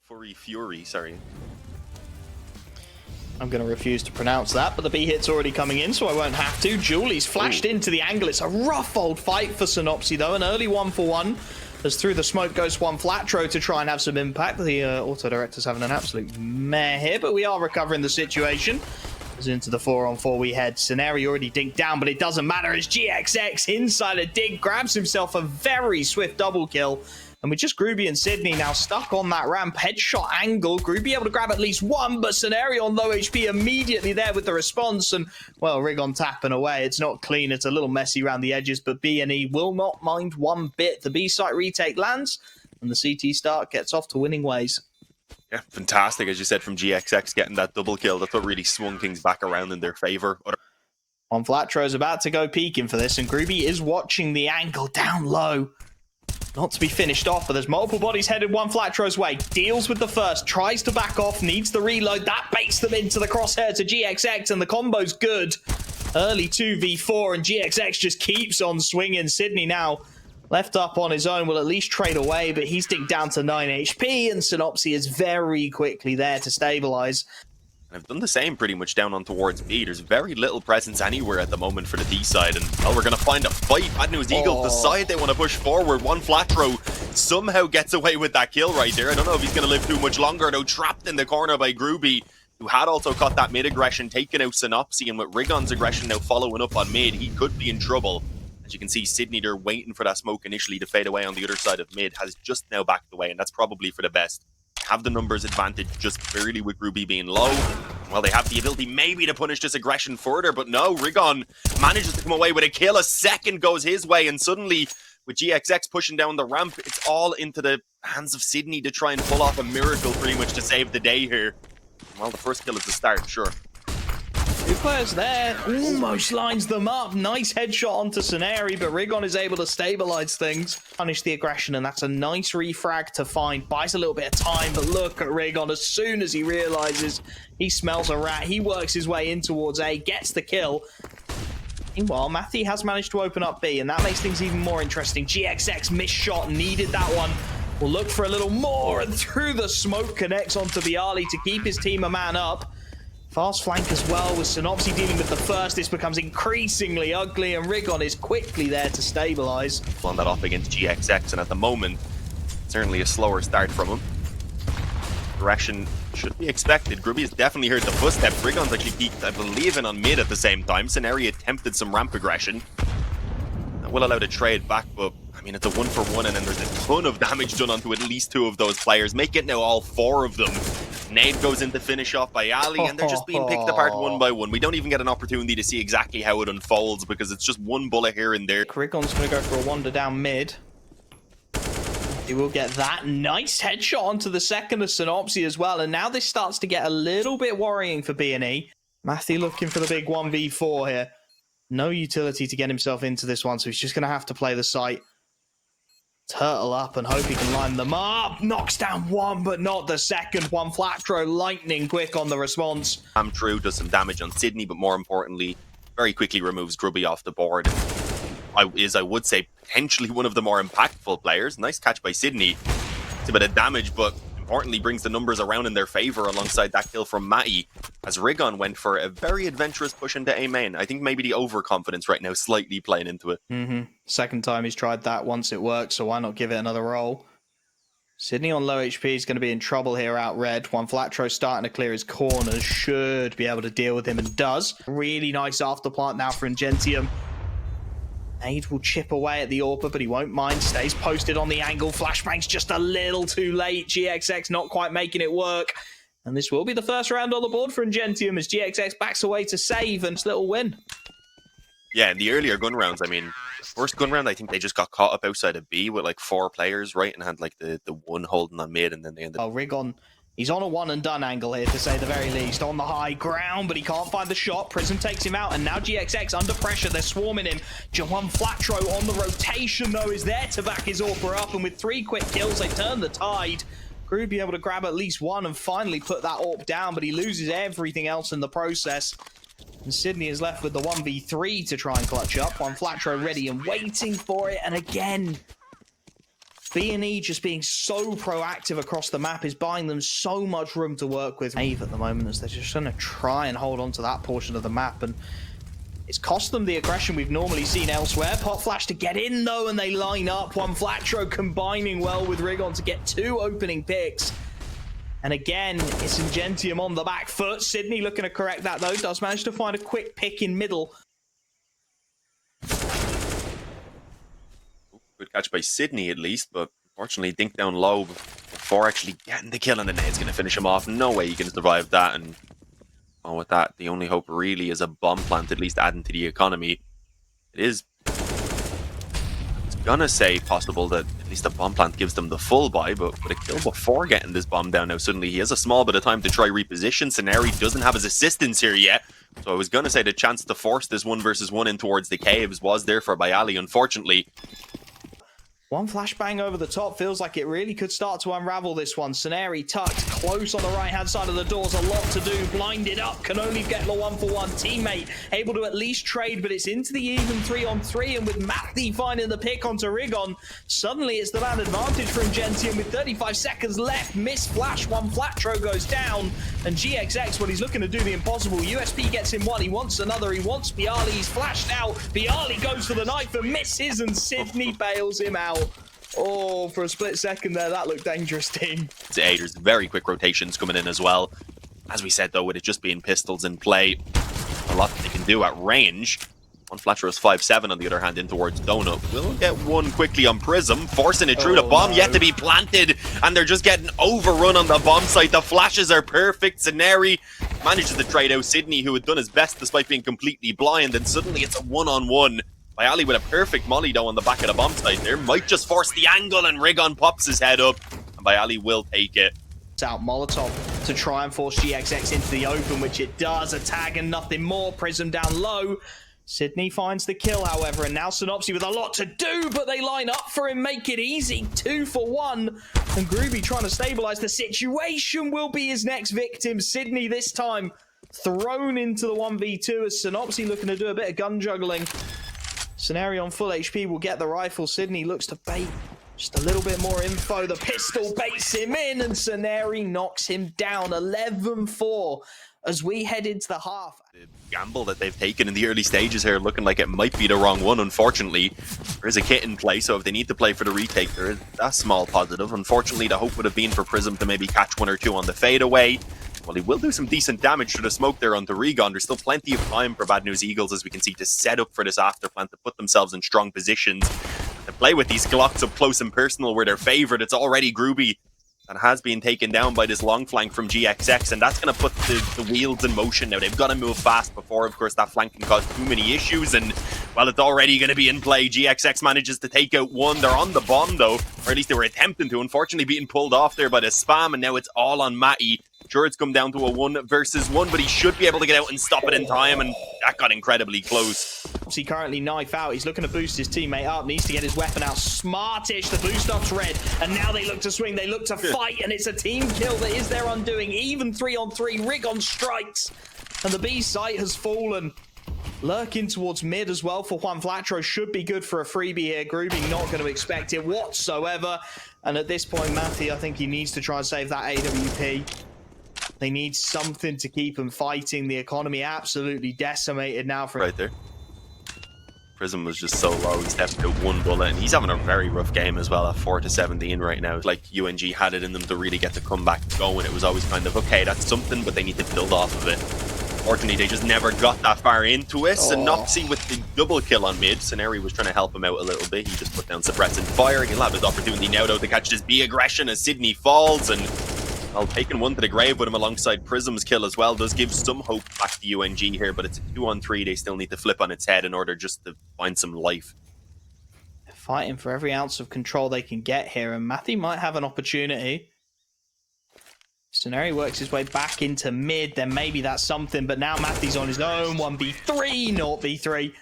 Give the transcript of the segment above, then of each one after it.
Fury, sorry. I'm going to refuse to pronounce that, but the B hit's already coming in, so I won't have to. Julie's flashed into the angle. It's a rough old fight for Synopsy, though. An early 1-for-1 as through the smoke goes one Flatro to try and have some impact. The auto director's having an absolute mare here, but we are recovering the situation. As into the 4-on-4 we head. Scenario already dinked down, but it doesn't matter as GXX inside a dig grabs himself a very swift double kill. And with just Groovy and Sydney now stuck on that ramp, headshot angle. Groovy able to grab at least one, but Scenario on low HP immediately there with the response. And, well, Rig on tapping away. It's not clean. It's a little messy around the edges, but B&E will not mind one bit. The B-site retake lands, and the CT start gets off to winning ways. Yeah, fantastic, as you said, from GXX getting that double kill. That's what really swung things back around in their favor. On Flatro is about to go peeking for this, and Groovy is watching the angle down low. Not to be finished off, but there's multiple bodies headed one Flatro's way. Deals with the first, tries to back off, needs the reload. That baits them into the crosshair to GXX, and the combo's good. Early 2v4, and GXX just keeps on swinging. Sydney now left up on his own, will at least trade away, but he's dinked down to 9 HP, and Synopsy is very quickly there to stabilize. I've done the same pretty much down on towards B. There's very little presence anywhere at the moment for the D side, and well, we're going to find a fight. Bad News Eagle decide they want to push forward. One Flatro somehow gets away with that kill right there. I don't know if he's going to live too much longer, though, trapped in the corner by Groovy, who had also caught that mid aggression, taking out Synopsy, and with Rigon's aggression now following up on mid, he could be in trouble. As you can see, Sydney there waiting for that smoke initially to fade away on the other side of mid, has just now backed away, and that's probably for the best. Have the numbers advantage just barely with Groovy being low. Well, they have the ability maybe to punish this aggression further, but no, Rigon manages to come away with a kill. A second goes his way, and suddenly, with GXX pushing down the ramp, it's all into the hands of Sydney to try and pull off a miracle pretty much to save the day here. Well, the first kill is the start, sure. Two players there, almost lines them up. Nice headshot onto Scenari, but Rigon is able to stabilize things. Punish the aggression, and that's a nice refrag to find. Buys a little bit of time, but look at Rigon. As soon as he realizes he smells a rat, he works his way in towards A, gets the kill. Meanwhile, Matthew has managed to open up B, and that makes things even more interesting. GXX missed shot, needed that one. Will look for a little more, and through the smoke connects onto Viali to keep his team a man up. Fast flank as well, with Synopsy dealing with the first. This becomes increasingly ugly, and Rigon is quickly there to stabilize. Pulling that off against GXX, and at the moment, certainly a slower start from him. Aggression should be expected. Groovy has definitely heard the footsteps. Rigon's actually peeked, I believe, in on mid at the same time. Scenario attempted some ramp aggression. That will allow the trade back, but I mean, it's a 1-for-1, and then there's a ton of damage done onto at least two of those players. Make it now all four of them. Nade goes in to finish off by Ali, and they're just being picked apart one by one. We don't even get an opportunity to see exactly how it unfolds because it's just one bullet here and there. Rigon's going to go for a wander down mid. He will get that nice headshot onto the second of Synopsy as well, and now this starts to get a little bit worrying for B&E. Matthew looking for the big 1v4 here. No utility to get himself into this one, so he's just going to have to play the site. Turtle up and hope he can line them up. Knocks down one, but not the second one. Flatro lightning quick on the response. True, does some damage on Sydney, but more importantly, very quickly removes Grubby off the board. I would say, potentially one of the more impactful players. Nice catch by Sydney. It's a bit of damage, but importantly brings the numbers around in their favor alongside that kill from Matty, as Rigon went for a very adventurous push into A main. I think maybe the overconfidence right now slightly playing into it. Second time he's tried that, once it worked, so why not give it another roll? Sydney on low HP is going to be in trouble here out red. One Flatro starting to clear his corners, should be able to deal with him, and does. Really nice afterplant now for Ungentium. Nade will chip away at the AWPer, but he won't mind. Stays posted on the angle. Flashbang's just a little too late. GXX not quite making it work. And this will be the first round on the board for Ungentium as GXX backs away to save and little win. Yeah, in the earlier gun rounds, I mean, first gun round, I think they just got caught up outside of B with like 4 players, right? And had like the one holding on mid, and then they ended up... Rigon, he's on a one and done angle here, to say the very least. On the high ground, but he can't find the shot. Prism takes him out, and now GXX under pressure. They're swarming him. Jawan Flatro on the rotation, though, is there to back his AWPer up, and with 3 quick kills, they turn the tide. Groovy able to grab at least one and finally put that AWP down, but he loses everything else in the process. And Sydney is left with the 1v3 to try and clutch up. One Flatro ready and waiting for it, and again, B&E just being so proactive across the map is buying them so much room to work with. At the moment, as they're just going to try and hold on to that portion of the map, and it's cost them the aggression we've normally seen elsewhere. Pot Flash to get in though, and they line up. One Flatro combining well with Rigon to get 2 opening picks. And again, it's Ungentium on the back foot. Sydney looking to correct that though, does manage to find a quick pick in middle. Good catch by Sydney at least, but unfortunately dink down low before actually getting the kill, and the nade's going to finish him off. No way you can survive that, and with that, the only hope really is a bomb plant, at least adding to the economy. It is, I was gonna say, possible that at least a bomb plant gives them the full buy, but with a kill before getting this bomb down, now suddenly he has a small bit of time to try reposition. Scenari doesn't have his assistance here yet, so I was gonna say the chance to force this 1v1 in towards the caves was there for Bayali. Unfortunately, one flashbang over the top feels like it really could start to unravel this one. Scenari tucked close on the right-hand side of the doors. A lot to do. Blinded up. Can only get the 1-for-1. Teammate able to at least trade, but it's into the even 3-on-3. And with Matthew finding the pick onto Rigon, suddenly it's the man advantage for Ungentium with 35 seconds left. Miss flash. One Flatro goes down. And GXX, well, he's looking to do the impossible. USP gets him one. He wants another. He wants Bialy. He's flashed out. Bialy goes for the knife and misses, and Sydney bails him out. Oh, for a split second there, that looked dangerous, team. There's very quick rotations coming in as well. As we said, though, with it just being pistols in play, a lot that they can do at range. One Flatcher is 5-7, on the other hand, in towards Donut. Will get one quickly on Prism, forcing it through. The bomb yet to be planted, and they're just getting overrun on the bomb site. The flashes are perfect. Scenari manages to trade out Sydney, who had done his best despite being completely blind, and suddenly it's a one-on-one. Bayali with a perfect molly though on the back of the bomb site there. Might just force the angle, and Rigon pops his head up, and Bayali will take it. Out Molotov to try and force GXX into the open, which it does. A tag and nothing more. Prism down low. Sydney finds the kill, however, and now Synopsy with a lot to do, but they line up for him, make it easy. 2-for-1. And Groovy trying to stabilize the situation will be his next victim. Sydney this time thrown into the 1v2 as Synopsy looking to do a bit of gun juggling. Scenario on full HP will get the rifle. Sydney looks to bait just a little bit more info. The pistol baits him in, and Scenari knocks him down. 11-4 as we head into the half. The gamble that they've taken in the early stages here, looking like it might be the wrong one, unfortunately. There is a kit in play, so if they need to play for the retake, there is a small positive. Unfortunately, the hope would have been for Prism to maybe catch 1 or 2 on the fadeaway. Well, he will do some decent damage to the smoke there onto Rigon. There's still plenty of time for Bad News Eagles, as we can see, to set up for this afterplant, to put themselves in strong positions, to play with these Glocks up close and personal where they're favoured. It's already Groovy that has been taken down by this long flank from GXX, and that's going to put the wheels in motion now. They've got to move fast before, of course, that flank can cause too many issues, and, well, it's already going to be in play. GXX manages to take out one. They're on the bomb, though, or at least they were attempting to. Unfortunately, being pulled off there by the spam, and now it's all on Matty. Sure, it's come down to a 1v1, but he should be able to get out and stop it in time, and that got incredibly close. He currently knife out. He's looking to boost his teammate up. Needs to get his weapon out. Smartish. The boost up's red, and now they look to swing. They look to fight, and it's a team kill that is their undoing. Even 3-on-3. Rigon strikes, and the B site has fallen. Lurking towards mid as well for Juan Flatro should be good for a freebie here. Groovy not going to expect it whatsoever, and at this point, Matthew, I think he needs to try and save that AWP. They need something to keep them fighting. The economy absolutely decimated now for right there. Prism was just so low. He's left out 1 bullet, and he's having a very rough game as well at 4-17 right now. Like, UNG had it in them to really get the comeback going. It was always kind of, okay, that's something, but they need to build off of it. Fortunately, they just never got that far into it. Synopsy with the double kill on mid. Scenari was trying to help him out a little bit. He just put down suppressing fire. He'll have his opportunity now, though, to catch this B aggression as Sydney falls, and, well, taking 1 to the grave with him alongside Prism's kill as well does give some hope back to UNG here, but it's a 2-on-3. They still need to flip on its head in order just to find some life. They're fighting for every ounce of control they can get here, and Matthew might have an opportunity. Scenari works his way back into mid, then maybe that's something, but now Matthew's on his own. 1v3, 0v3.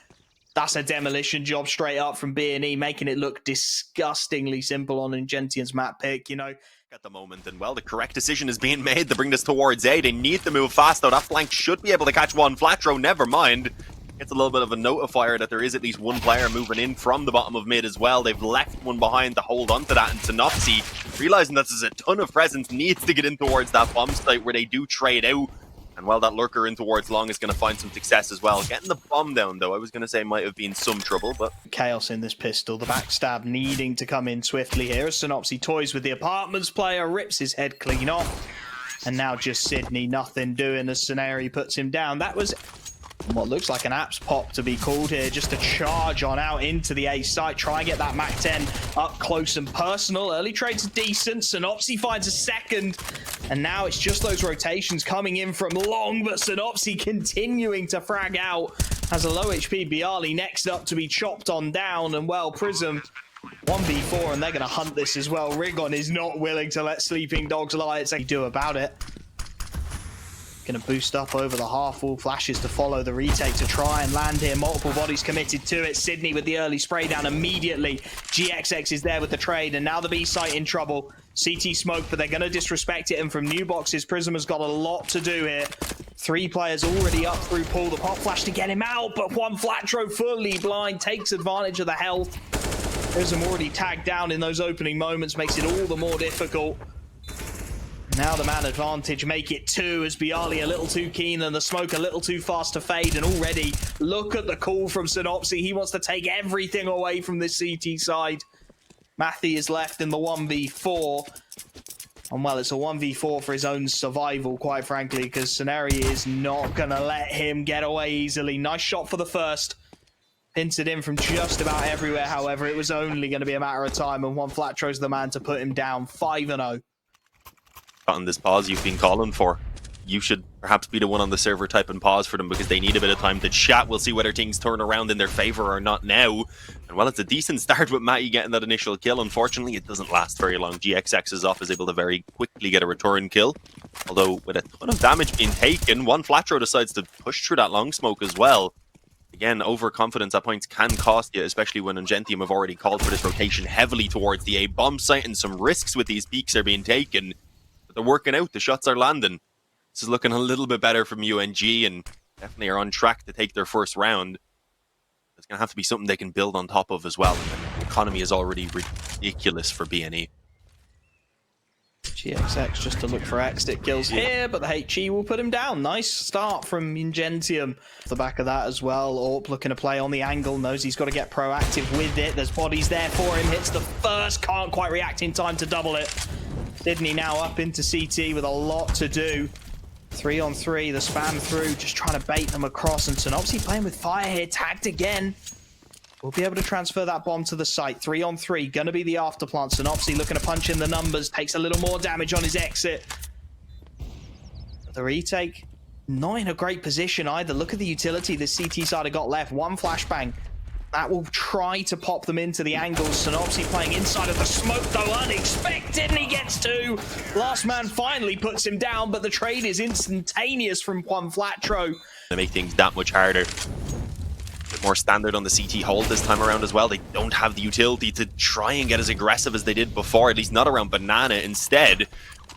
That's a demolition job straight up from B&E, making it look disgustingly simple on Ungentium's map pick, you know. At the moment, and, well, the correct decision is being made to bring this towards A. They need to move fast, though. That flank should be able to catch 1 Flatro, never mind. Gets a little bit of a notifier that there is at least one player moving in from the bottom of mid as well. They've left one behind to hold on to that, and Synopsy, realizing that there's a ton of presence, needs to get in towards that bomb site where they do trade out. And while that lurker in towards long is going to find some success as well. Getting the bomb down, though, I was going to say might have been some trouble, but... Chaos in this pistol. The backstab needing to come in swiftly here as Synopsy toys with the apartments player, rips his head clean off. And now just Sydney, nothing doing as Scenario puts him down. That was what looks like an apps pop to be called here, just to charge on out into the A site, try and get that Mac 10 up close and personal. Early trades are decent. Synopsy finds a second, and now it's just those rotations coming in from long, but Synopsy continuing to frag out. Has a low HP Bialy next up to be chopped on down, and well, Prism 1v4, and they're going to hunt this as well. Rigon is not willing to let sleeping dogs lie. It's like you do about it. Going to boost up over the half wall, flashes to follow the retake to try and land here. Multiple bodies committed to it. Sydney with the early spray down immediately. GXX is there with the trade, and now the B site in trouble. CT smoke, but they're going to disrespect it, and from new boxes, Prism has got a lot to do here. 3 players already up through pool. The pop flash to get him out, but one Flatro fully blind takes advantage of the health. Prism already tagged down in those opening moments, makes it all the more difficult. Now the man advantage make it 2 as Bialy a little too keen and the smoke a little too fast to fade. And already look at the call from Synopsy. He wants to take everything away from this CT side. Matthew is left in the 1v4. And well, it's a 1v4 for his own survival, quite frankly, because Scenario is not going to let him get away easily. Nice shot for the first. Pins it in from just about everywhere. However, it was only going to be a matter of time, and one Flatro's the man to put him down 5-0. On this pause you've been calling for. You should perhaps be the one on the server typing pause for them because they need a bit of time to chat. We'll see whether things turn around in their favor or not now. And while it's a decent start with Matty getting that initial kill, unfortunately it doesn't last very long. GXX is off, is able to very quickly get a return kill. Although with a ton of damage being taken, one Flatro decides to push through that long smoke as well. Again, overconfidence at points can cost you, especially when Ungentium have already called for this rotation heavily towards the A bomb site, and some risks with these peaks are being taken. They're working out, the shots are landing. This is looking a little bit better from UNG, and definitely are on track to take their first round. It's going to have to be something they can build on top of as well. And the economy is already ridiculous for BNE. GXX just to look for exit kills here, but the HE will put him down. Nice start from Ungentium. Off the back of that as well, Orp looking to play on the angle, knows he's got to get proactive with it. There's bodies there for him, hits the first, can't quite react in time to double it. Sydney now up into CT with a lot to do. 3-on-3, the spam through, just trying to bait them across, and Synopsy playing with fire here, tagged again. We'll be able to transfer that bomb to the site. 3-on-3, gonna be the afterplant. Synopsy looking to punch in the numbers, takes a little more damage on his exit. The retake, not in a great position either. Look at the utility the CT side have got left. One flashbang. That will try to pop them into the angles. Synopsy playing inside of the smoke, though unexpected, and he gets 2. Last man finally puts him down, but the trade is instantaneous from one Flatro. To make things that much harder. A bit more standard on the CT hold this time around as well. They don't have the utility to try and get as aggressive as they did before, at least not around Banana. Instead,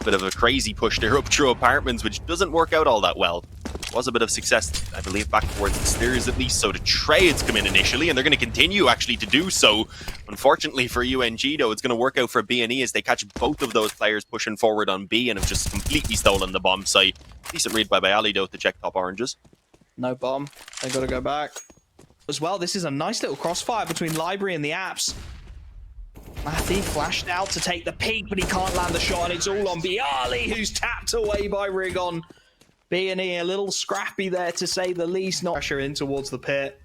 a bit of a crazy push there up through apartments, which doesn't work out all that well. Was a bit of success, I believe, back towards the stairs at least. So the trades come in initially, and they're going to continue actually to do so. Unfortunately for UNG, though, it's going to work out for BNE as they catch both of those players pushing forward on B and have just completely stolen the bomb site. Decent read by Bialy, though, to check top oranges. No bomb. They got to go back. As well, this is a nice little crossfire between Library and the apps. Matthew flashed out to take the peek, but he can't land the shot, and it's all on Bialy, who's tapped away by Rigon. B&E a little scrappy there, to say the least. Not pressure in towards the pit.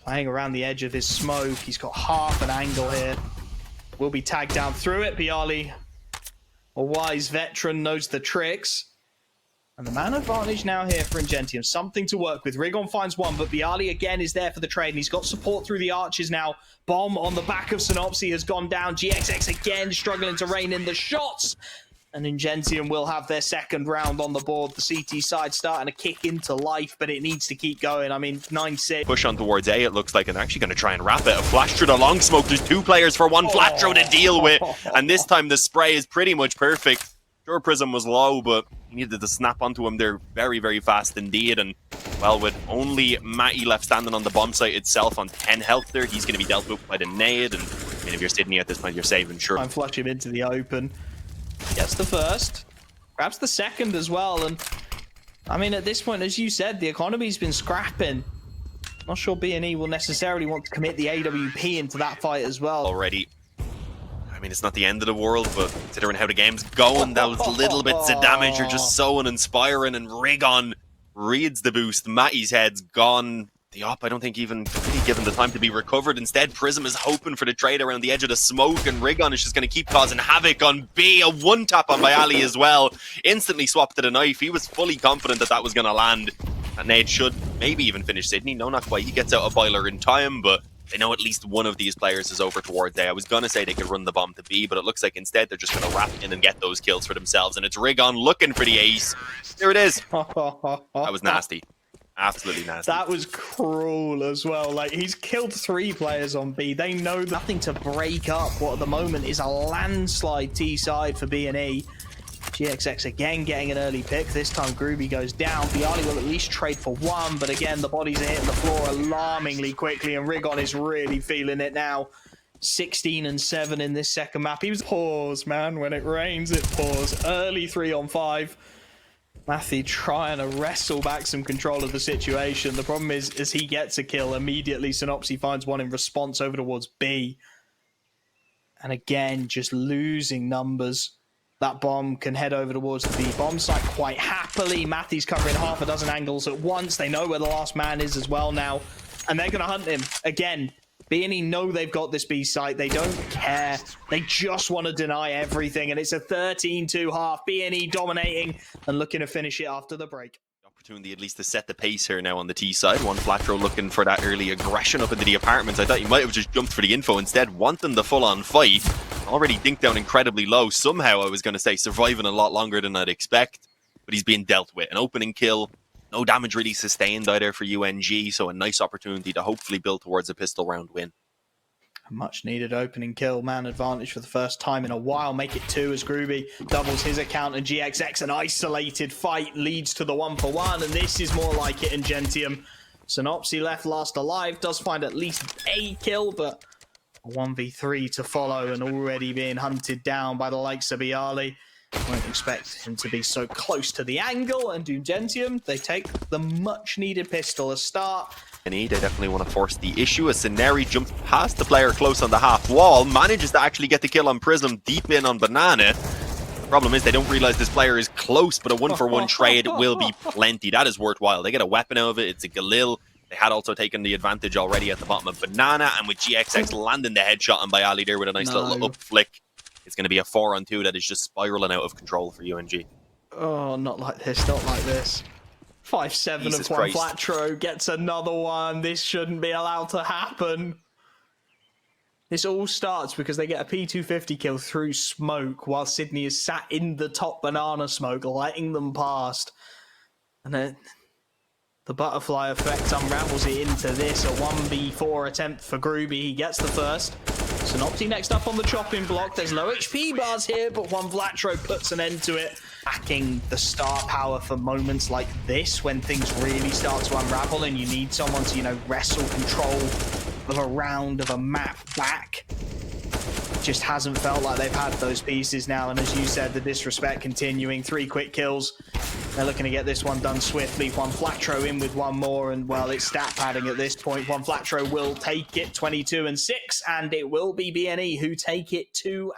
Playing around the edge of his smoke. He's got half an angle here. Will be tagged down through it. Bialy, a wise veteran, knows the tricks. And the man advantage now here for Ungentium. Something to work with. Rigon finds one, but Bialy again is there for the trade, and he's got support through the arches now. Bomb on the back of Synopsy has gone down. GXX again struggling to rein in the shots. And Ungentium will have their second round on the board. The CT side starting to kick into life, but it needs to keep going. I mean, 9-6. Push on towards A, it looks like, and they're actually going to try and wrap it. A flash through the long smoke. There's 2 players for one Flatro to deal with. And this time the spray is pretty much perfect. Sure, Prism was low, but he needed to snap onto him there very, very fast indeed. And Well, with only Matty left standing on the bomb site itself on 10 health there, he's going to be dealt with by the nade. And I mean, if you're Sydney at this point, you're saving, sure. I'm flush him into the open. Gets the first. Grabs the second as well. And I mean, at this point, as you said, the economy's been scrapping. Not sure B&E will necessarily want to commit the AWP into that fight as well. Already. I mean, it's not the end of the world, but considering how the game's going, those little bits of damage are just so uninspiring. And Rigon reads the boost. Matty's head's gone. The op, I don't think even really given the time to be recovered. Instead, Prism is hoping for the trade around the edge of the smoke, and Rigon is just going to keep causing havoc on B. A one-tap on Bayali as well. Instantly swapped to the knife. He was fully confident that that was going to land. That nade should maybe even finish Sydney. No, not quite. He gets out a boiler in time, but they know at least one of these players is over towards A. I was going to say they could run the bomb to B, but it looks like instead they're just going to wrap in and get those kills for themselves. And it's Rigon looking for the ace. There it is. That was nasty. Absolutely nasty. That was cruel as well. Like, he's killed 3 players on B. They know nothing to break up what at the moment is a landslide T side for B&E. GXX again getting an early pick. This time Groovy goes down. Bialy will at least trade for 1, but again the bodies are hitting the floor alarmingly quickly, and Rigon is really feeling it now. 16 and 7 in this second map. He was pause, man. When it rains, it pours. Early 3 on 5. Matthew trying to wrestle back some control of the situation. The problem is, as he gets a kill, immediately Synopsy finds one in response over towards B. And again, just losing numbers. That bomb can head over towards the B bomb site quite happily. Matthew's covering half a dozen angles at once. They know where the last man is as well now. And they're going to hunt him. Again, B&E know they've got this B site. They don't care. They just want to deny everything. And it's a 13-2 half. B&E dominating and looking to finish it after the break. Opportunity at least to set the pace here now on the T side. One flat throw looking for that early aggression up into the apartments. I thought you might have just jumped for the info instead, wanting the full-on fight. Already dinked down incredibly low. Somehow, I was going to say, surviving a lot longer than I'd expect. But he's being dealt with. An opening kill. No damage really sustained either for UNG. So a nice opportunity to hopefully build towards a pistol round win. A much needed opening kill. Man advantage for the first time in a while. Make it 2 as Groovy doubles his account, and GXX, an isolated fight, leads to the 1-for-1. And this is more like it in Ungentium. Synopsy left last alive. Does find at least a kill, but a 1v3 to follow, and already being hunted down by the likes of Bialy. Won't expect him to be so close to the angle. And Ungentium, they take the much needed pistol. A start. They definitely want to force the issue. As Sceneri jumps past the player close on the half wall, manages to actually get the kill on Prism deep in on Banana. The problem is they don't realize this player is close, but a 1-for-1 trade will be plenty. That is worthwhile. They get a weapon out of it. It's a Galil. They had also taken the advantage already at the bottom of Banana, and with GXX landing the headshot on Bayali there with a nice little up flick, it's going to be a 4-on-2 that is just spiraling out of control for UNG. Oh, not like this, not like this. 5-7 of one flat throw, gets another one. This shouldn't be allowed to happen. This all starts because they get a P250 kill through smoke while Sydney is sat in the top banana smoke, letting them past. And then the butterfly effect unravels it into this. A 1v4 attempt for Groovy. He gets the first. Synopsy next up on the chopping block. There's low HP bars here, but one Vlatro puts an end to it. Backing the star power for moments like this when things really start to unravel and you need someone to, you know, wrestle control of a round of a map back. Just hasn't felt like they've had those pieces now. And as you said, the disrespect continuing. 3 quick kills. They're looking to get this one done swiftly. One Flatro in with one more, and well, it's stat padding at this point. One Flatro will take it 22 and 6, and it will be B&E who take it 2-0.